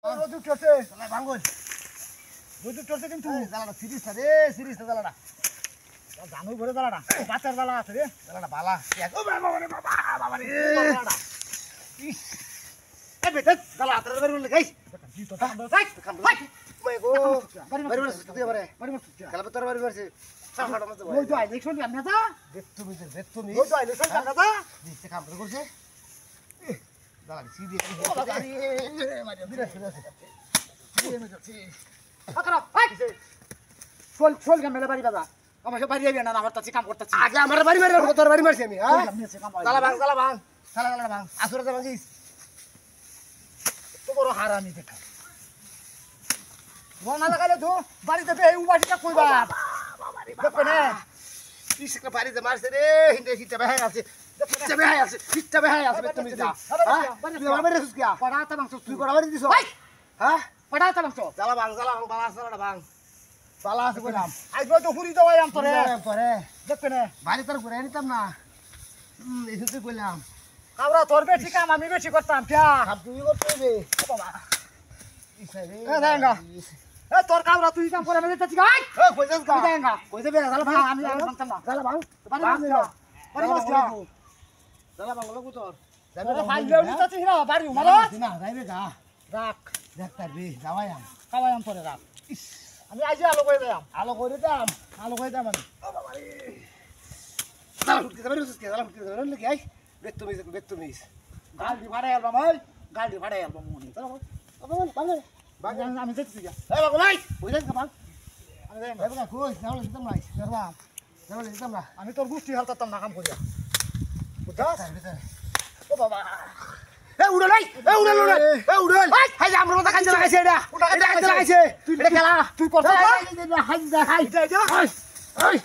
রোদ উঠছে শালা ভাঙল রোদ উঠছে কিন্তু জ্বালাটা সিরিজটা রে সিরিজটা জ্বালাটা জানো ঘরে জ্বালাটা বাচ্চার জ্বালা আছে রে জ্বালাটা বালা ও বাবা রে বাবা বাবা রে জ্বালাটা এ বেটা জ্বালা আতরে বাড়ি বলে গাইস জি তো তাই কাম ভাই মই গো বাড়ি বাড়ি বলে সুতি পারে বাড়ি মত কালা তোর বাড়ি বলছে সাফাটা মত ওই তো ইলেকশন জানা দা বেতুমি ওই তো ইলেকশন জানা দা দিতে কাম করছে জ্বালা সিদি আকরা হাই চল মেলে বাড়ি বাজা আমার সব বাড়ি আইবে না আমার তাছি কাম করতেছি আগে আমার বাড়ি মারি তোর বাড়ি মারছি আমি হ্যাঁ কাম জ্বালা ভাঙ শালা ভাঙ আসরে ভাঙিস তো বড় হারামি দেখা রওনা লাগালে তো বাড়িতে বেই উবাটিটা কইবা দেখবে না ইসকে বাড়িতে মারছে রে হিন্দে হিতে বেহাই আছে হিতে বেহাই আছে তুমি যা তুই আমার বাড়ি আসছিস কি পড়াতে মাংস তুই কোন বাড়ি দিছ হ্যাঁ পড়াতে মাংস জ্বালা ভাঙ বালা আছে ভাঙ বালা আছে কইলাম আইব তো হুরি দেওয়াই আম তোরে পরে দেখবে না বাড়ি তোর ঘুরে নিতাম না এসে তুই কইলাম কাবরা তোর বেশি কাম আমি বেশি করতাম ফিয়া সব তুই করতে হবে বাবা ইসারে এ দেঙ্গা এ তোর কাবরা তুই কাম করে আমি দিতেছি গাই এ কইছস কা দেঙ্গা কই দেবে জ্বালা ভাঙ আমি ভাঙতাম না জ্বালা ভাঙ বাড়ি বাস যা বাড়ি বাস যা জ্বালা ভাঙ লাগু তোর তোরে ফাইল লেও দিতেছি না বাড়ি উমারো না যাইবে গা রাখ দেখ তারবি যাওয়াই আম খাওয়াই আম তোরে রাখ আমি আইজি আলো করে দেয়াম আলো করে দাম আলো করে দেয়াম আমি জ্বালা হুটকে যাবে জ্বালা হুটকে যাবে নাকি আই বেতুমি গাড়ি ভাড়া এলবাম ওই গাড়ি ভাড়া এলবাম মনি চলো বাবা বাবা আমি দেখছি যা এ বাবা ভাই কইছস কা বাবা আমি দেন এ বাবা কই নাও দিতাম নাই করবাম নাও দিতাম না আমি তোর গুষ্টি হালতাম না কাম করিয়া বুঝছস ভিতরে ও বাবা এ উড়াল হাই আমরা মাথা কাজে লাগাইছে এটা কাজে লাগাইছে এটা খেলা তুই করছ হাই এটা হাই